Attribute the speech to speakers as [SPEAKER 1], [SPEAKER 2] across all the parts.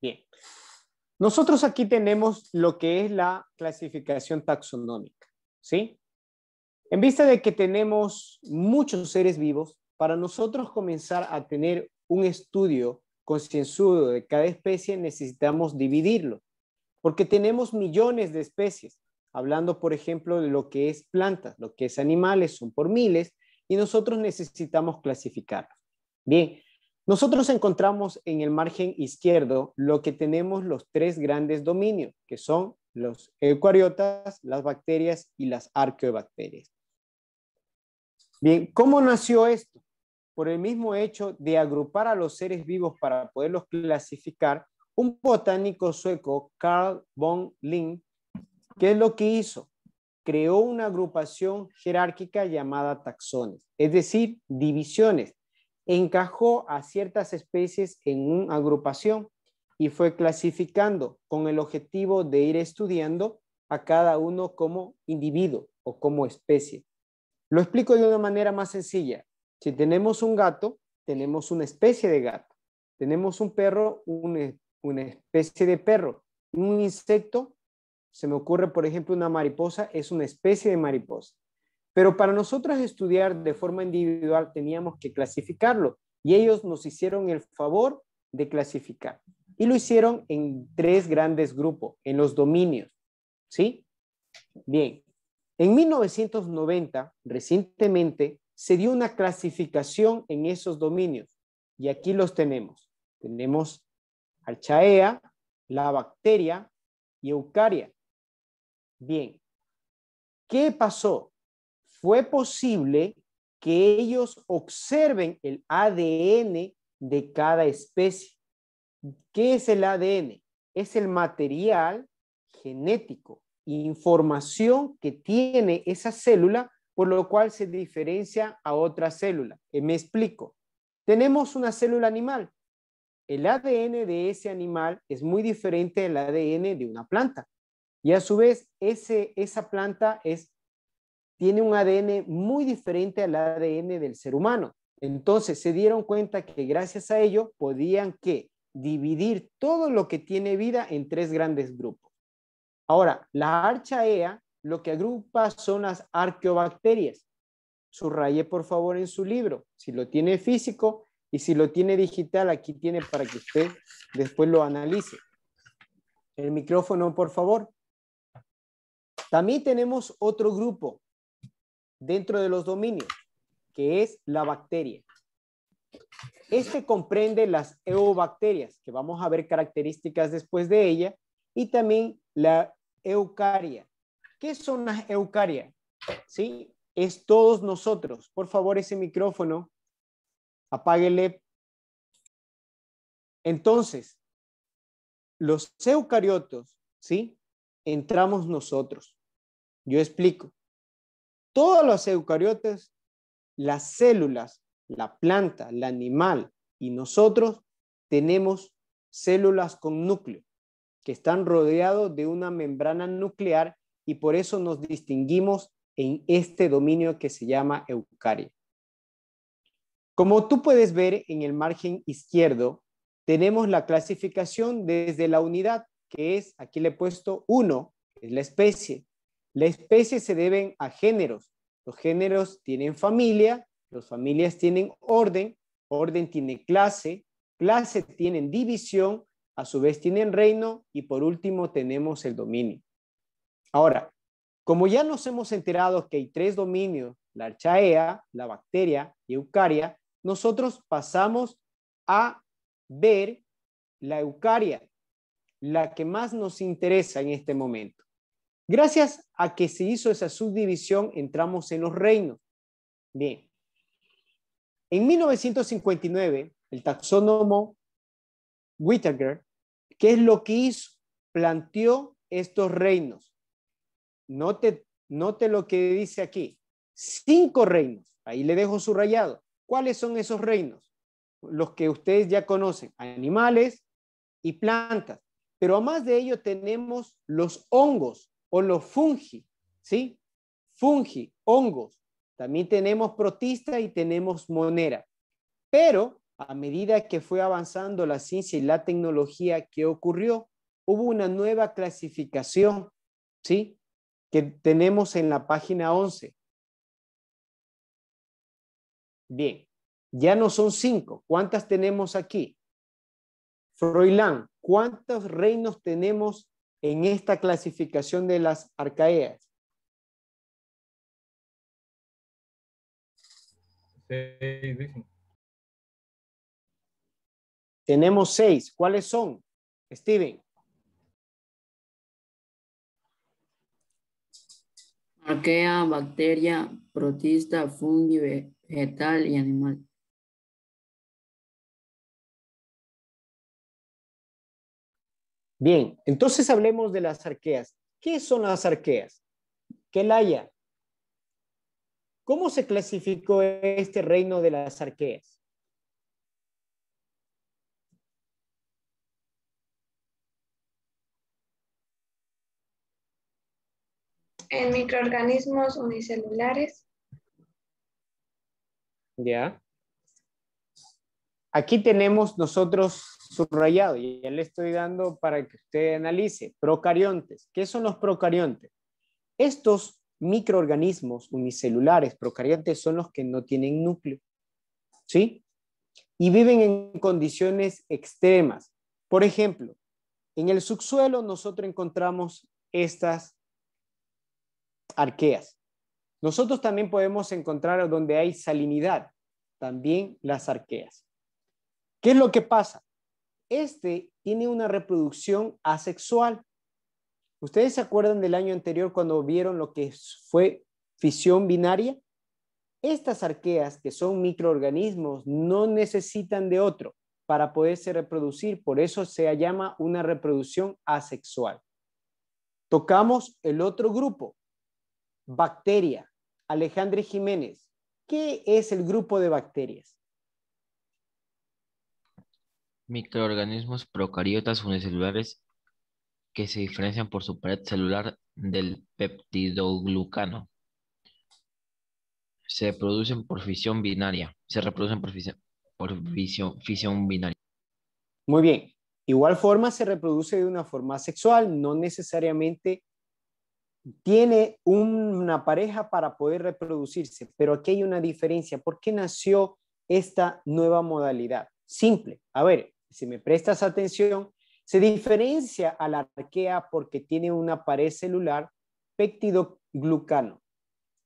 [SPEAKER 1] Bien. Nosotros aquí tenemos lo que es la clasificación taxonómica, ¿sí? En vista de que tenemos muchos seres vivos, para nosotros comenzar a tener un estudio concienzudo de cada especie necesitamos dividirlo, porque tenemos millones de especies. Hablando, por ejemplo, de lo que es plantas, lo que es animales, son por miles, y nosotros necesitamos clasificarlos. Bien, nosotros encontramos en el margen izquierdo lo que tenemos los tres grandes dominios, que son los eucariotas, las bacterias y las arqueobacterias. Bien, ¿cómo nació esto? Por el mismo hecho de agrupar a los seres vivos para poderlos clasificar, un botánico sueco, Carl von Linné, ¿qué es lo que hizo? Creó una agrupación jerárquica llamada taxones, es decir, divisiones. Encajó a ciertas especies en una agrupación y fue clasificando con el objetivo de ir estudiando a cada uno como individuo o como especie. Lo explico de una manera más sencilla. Si tenemos un gato, tenemos una especie de gato. Tenemos un perro, una especie de perro. Un insecto, se me ocurre, por ejemplo, una mariposa, es una especie de mariposa. Pero para nosotros estudiar de forma individual teníamos que clasificarlo y ellos nos hicieron el favor de clasificar. Y lo hicieron en tres grandes grupos, en los dominios. ¿Sí? Bien. En 1990, recientemente, se dio una clasificación en esos dominios y aquí los tenemos. Tenemos Archaea, la bacteria y Eucaria. Bien, ¿qué pasó? Fue posible que ellos observen el ADN de cada especie. ¿Qué es el ADN? Es el material genético, información que tiene esa célula, por lo cual se diferencia a otra célula. Me explico. Tenemos una célula animal. El ADN de ese animal es muy diferente del ADN de una planta. Y a su vez, esa planta tiene un ADN muy diferente al ADN del ser humano. Entonces se dieron cuenta que gracias a ello podían dividir todo lo que tiene vida en tres grandes grupos. Ahora, la Archaea lo que agrupa son las arqueobacterias. Subraye por favor en su libro, si lo tiene físico y si lo tiene digital, aquí tiene para que usted después lo analice. El micrófono, por favor. También tenemos otro grupo dentro de los dominios, que es la bacteria. Este comprende las eubacterias, que vamos a ver características después de ella, y también la eucaria. ¿Qué son las eucarias? ¿Sí? Es todos nosotros. Por favor, ese micrófono, apáguele. Entonces, los eucariotos, ¿sí? Entramos nosotros. Yo explico. Todos los eucariotas, las células, la planta, el animal y nosotros tenemos células con núcleo que están rodeados de una membrana nuclear y por eso nos distinguimos en este dominio que se llama eucaria. Como tú puedes ver en el margen izquierdo, tenemos la clasificación desde la unidad, que es, aquí le he puesto 1, es la especie. La especie se deben a géneros. Los géneros tienen familia, las familias tienen orden, orden tiene clase, clase tienen división, a su vez tienen reino y por último tenemos el dominio. Ahora, como ya nos hemos enterado que hay tres dominios, la Archaea, la bacteria y Eucaria, nosotros pasamos a ver la Eucaria, la que más nos interesa en este momento. Gracias a que se hizo esa subdivisión, entramos en los reinos. Bien. En 1959, el taxónomo Whittaker, ¿qué es lo que hizo? Planteó estos reinos. Note lo que dice aquí. 5 reinos. Ahí le dejo subrayado. ¿Cuáles son esos reinos? Los que ustedes ya conocen. Animales y plantas. Pero además de ello tenemos los hongos o los fungi. ¿Sí? Fungi, hongos. También tenemos protista y tenemos monera. Pero a medida que fue avanzando la ciencia y la tecnología, ¿qué ocurrió? Hubo una nueva clasificación, ¿sí? Que tenemos en la página 11. Bien, ya no son 5. ¿Cuántas tenemos aquí? Froilán, ¿cuántos reinos tenemos en esta clasificación de las arcaeas?
[SPEAKER 2] 6, dicen.
[SPEAKER 1] Tenemos 6. ¿Cuáles son? Steven.
[SPEAKER 3] Arquea, bacteria, protista, fungi, vegetal y animal.
[SPEAKER 1] Bien, entonces hablemos de las arqueas. ¿Qué son las arqueas? Kelaya, ¿cómo se clasificó este reino de las arqueas?
[SPEAKER 4] En microorganismos unicelulares.
[SPEAKER 1] Ya. Aquí tenemos nosotros subrayado y ya le estoy dando para que usted analice. Procariontes. ¿Qué son los procariontes? Estos microorganismos unicelulares procariontes son los que no tienen núcleo, ¿sí? Y viven en condiciones extremas. Por ejemplo, en el subsuelo nosotros encontramos estas arqueas. Nosotros también podemos encontrar donde hay salinidad, también las arqueas. ¿Qué es lo que pasa? Este tiene una reproducción asexual. ¿Ustedes se acuerdan del año anterior cuando vieron lo que fue fisión binaria? Estas arqueas, que son microorganismos, no necesitan de otro para poderse reproducir. Por eso se llama una reproducción asexual. Tocamos el otro grupo, bacteria. Alejandro Jiménez, ¿qué es el grupo de bacterias?
[SPEAKER 5] Microorganismos procariotas unicelulares que se diferencian por su pared celular del peptidoglucano. Se producen por fisión binaria. Se reproducen por fisión binaria.
[SPEAKER 1] Muy bien. Igual forma se reproduce de una forma sexual, no necesariamente tiene una pareja para poder reproducirse, pero aquí hay una diferencia. ¿Por qué nació esta nueva modalidad? Simple. A ver, si me prestas atención, se diferencia a la arquea porque tiene una pared celular peptidoglucano.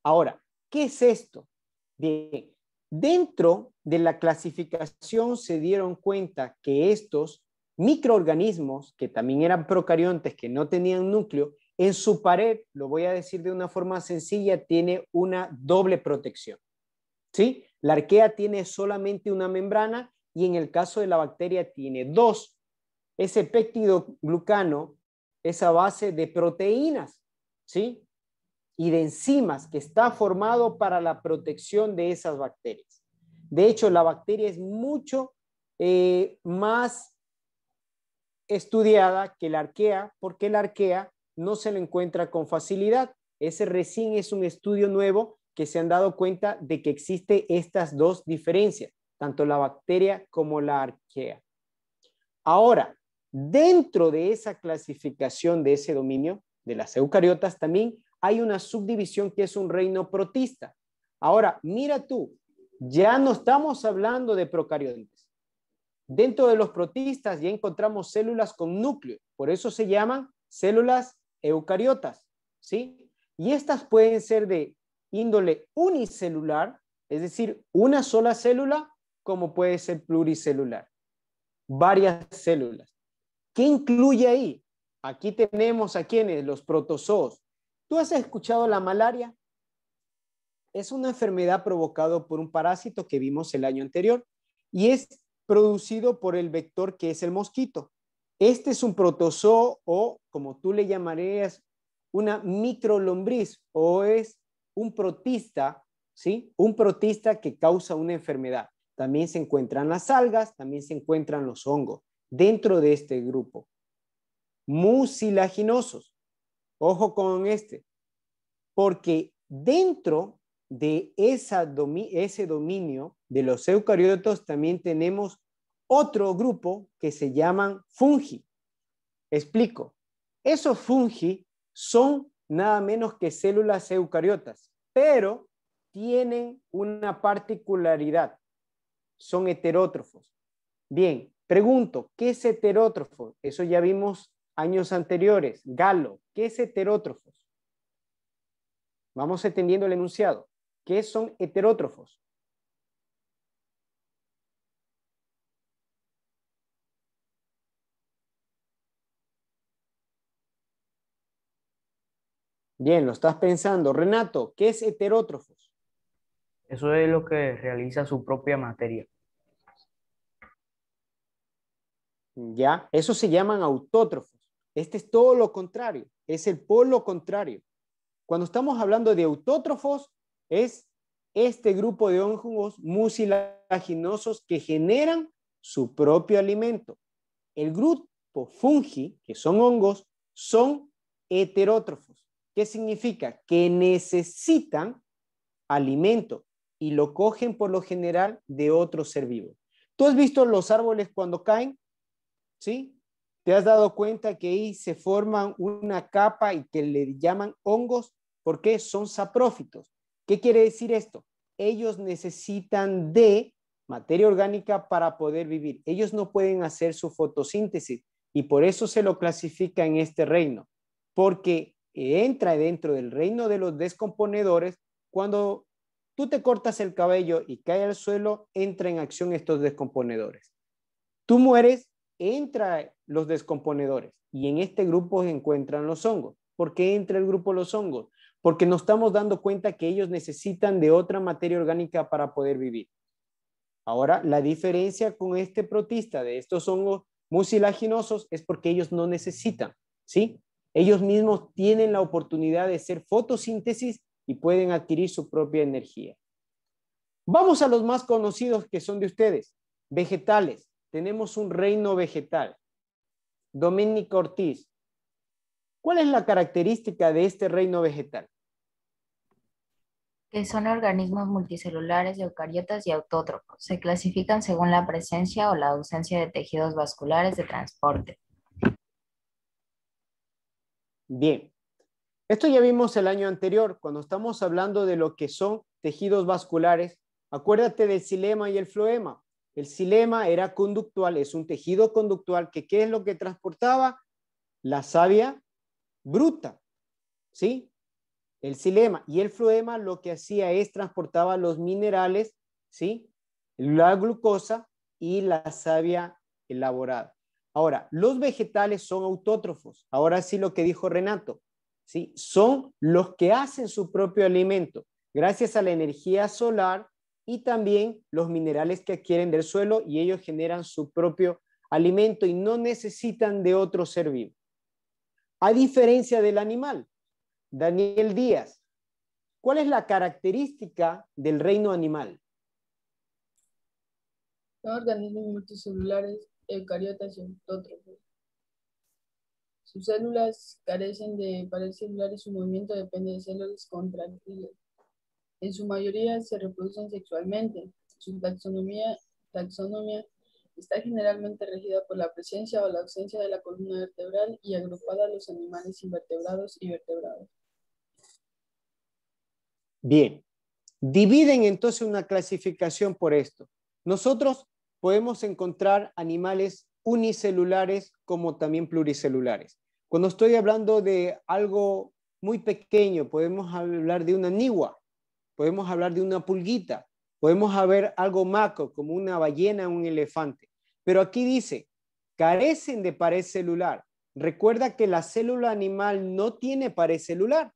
[SPEAKER 1] Ahora, ¿qué es esto? Bien, dentro de la clasificación se dieron cuenta que estos microorganismos, que también eran procariontes, que no tenían núcleo, en su pared, lo voy a decir de una forma sencilla, tiene una doble protección. ¿Sí? La arquea tiene solamente una membrana y en el caso de la bacteria tiene dos. Ese peptidoglucano es a base de proteínas, ¿sí? Y de enzimas que está formado para la protección de esas bacterias. De hecho, la bacteria es mucho más estudiada que la arquea, porque la arquea no se la encuentra con facilidad. Ese recién es un estudio nuevo que se han dado cuenta de que existe estas dos diferencias, tanto la bacteria como la arquea. Ahora, dentro de esa clasificación de ese dominio, de las eucariotas, también hay una subdivisión que es un reino protista. Ahora, mira tú, ya no estamos hablando de procariontes. Dentro de los protistas ya encontramos células con núcleo, por eso se llaman células eucariotas, ¿sí? Y estas pueden ser de índole unicelular, es decir, una sola célula, como puede ser pluricelular, varias células. ¿Qué incluye ahí? Aquí tenemos a quienes, los protozoos. ¿Tú has escuchado la malaria? Es una enfermedad provocada por un parásito que vimos el año anterior y es producido por el vector que es el mosquito. Este es un protozoo o, como tú le llamarías, una microlombriz o es un protista, ¿sí? Un protista que causa una enfermedad. También se encuentran las algas, también se encuentran los hongos dentro de este grupo. Mucilaginosos. Ojo con este, porque dentro de ese dominio de los eucariotos también tenemos otro grupo que se llaman fungi. Explico. Esos fungi son nada menos que células eucariotas, pero tienen una particularidad. Son heterótrofos. Bien, pregunto, ¿qué es heterótrofo? Eso ya vimos años anteriores. Galo, ¿qué es heterótrofos? Vamos entendiendo el enunciado. ¿Qué son heterótrofos? Bien, lo estás pensando. Renato, ¿qué es heterótrofos?
[SPEAKER 6] Eso es lo que realiza su propia materia.
[SPEAKER 1] Ya, eso se llaman autótrofos. Este es todo lo contrario, es el polo contrario. Cuando estamos hablando de autótrofos, es este grupo de hongos mucilaginosos que generan su propio alimento. El grupo fungi, que son hongos, son heterótrofos. ¿Qué significa? Que necesitan alimento y lo cogen por lo general de otro ser vivo. ¿Tú has visto los árboles cuando caen? ¿Sí? ¿Te has dado cuenta que ahí se forman una capa y que le llaman hongos? Porque son saprófitos. ¿Qué quiere decir esto? Ellos necesitan de materia orgánica para poder vivir. Ellos no pueden hacer su fotosíntesis y por eso se lo clasifica en este reino, porque entra dentro del reino de los descomponedores. Cuando tú te cortas el cabello y cae al suelo, entra en acción estos descomponedores. Tú mueres, entra los descomponedores y en este grupo se encuentran los hongos. ¿Por qué entra el grupo los hongos? Porque nos estamos dando cuenta que ellos necesitan de otra materia orgánica para poder vivir. Ahora, la diferencia con este protista de estos hongos mucilaginosos es porque ellos no necesitan, ¿sí? Ellos mismos tienen la oportunidad de hacer fotosíntesis y pueden adquirir su propia energía. Vamos a los más conocidos que son de ustedes, vegetales. Tenemos un reino vegetal. Dominic Ortiz, ¿cuál es la característica de este reino vegetal?
[SPEAKER 7] Que son organismos multicelulares, eucariotas y autótrofos. Se clasifican según la presencia o la ausencia de tejidos vasculares de transporte.
[SPEAKER 1] Bien, esto ya vimos el año anterior, cuando estamos hablando de lo que son tejidos vasculares. Acuérdate del xilema y el floema. El xilema era conductual, es un tejido conductual que ¿qué es lo que transportaba? La savia bruta, ¿sí? El xilema y el floema lo que hacía es transportaba los minerales, ¿sí? La glucosa y la savia elaborada. Ahora, los vegetales son autótrofos. Ahora sí lo que dijo Renato, ¿sí? Son los que hacen su propio alimento gracias a la energía solar y también los minerales que adquieren del suelo y ellos generan su propio alimento y no necesitan de otro ser vivo. A diferencia del animal, Daniel Díaz, ¿cuál es la característica del reino animal?
[SPEAKER 8] Son organismos multicelulares, eucariotas y autótrofos. Sus células carecen de pared celular y su movimiento depende de células contractiles. En su mayoría se reproducen sexualmente. Su taxonomía está generalmente regida por la presencia o la ausencia de la columna vertebral y agrupada a los animales invertebrados y vertebrados.
[SPEAKER 1] Bien, dividen entonces una clasificación por esto. Nosotros podemos encontrar animales unicelulares como también pluricelulares. Cuando estoy hablando de algo muy pequeño, podemos hablar de una nigua, podemos hablar de una pulguita, podemos ver algo macro como una ballena o un elefante. Pero aquí dice, carecen de pared celular. Recuerda que la célula animal no tiene pared celular,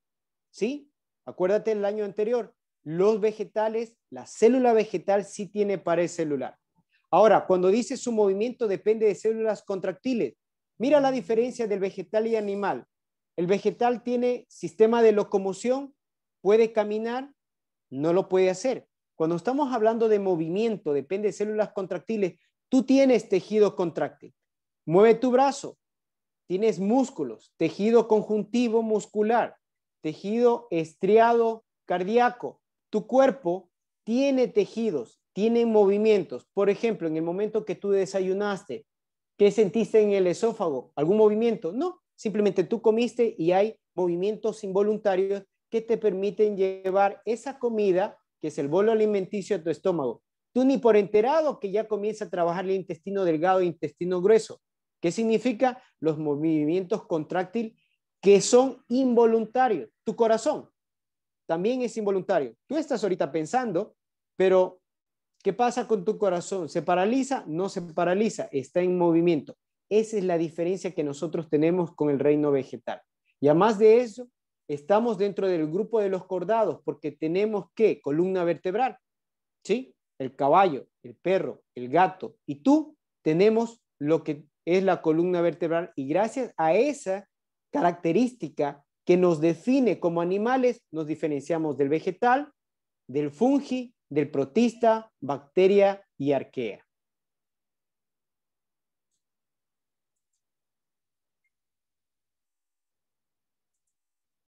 [SPEAKER 1] ¿sí? Acuérdate el año anterior, los vegetales, la célula vegetal sí tiene pared celular. Ahora, cuando dice su movimiento depende de células contractiles, mira la diferencia del vegetal y animal. El vegetal tiene sistema de locomoción, puede caminar, no lo puede hacer. Cuando estamos hablando de movimiento, depende de células contractiles, tú tienes tejido contráctil. Mueve tu brazo, tienes músculos, tejido conjuntivo muscular, tejido estriado cardíaco. Tu cuerpo tiene tejidos tienen movimientos. Por ejemplo, en el momento que tú desayunaste, ¿qué sentiste en el esófago? ¿Algún movimiento? No, simplemente tú comiste y hay movimientos involuntarios que te permiten llevar esa comida, que es el bolo alimenticio, a tu estómago. Tú ni por enterado que ya comienza a trabajar el intestino delgado e intestino grueso. ¿Qué significa? Los movimientos contráctiles que son involuntarios. Tu corazón también es involuntario. Tú estás ahorita pensando, pero ¿qué pasa con tu corazón? ¿Se paraliza? No se paraliza, está en movimiento. Esa es la diferencia que nosotros tenemos con el reino vegetal. Y además de eso, estamos dentro del grupo de los cordados porque tenemos ¿qué? Columna vertebral, ¿sí? El caballo, el perro, el gato y tú tenemos lo que es la columna vertebral y gracias a esa característica que nos define como animales, nos diferenciamos del vegetal, del fungi, del protista, bacteria y arquea.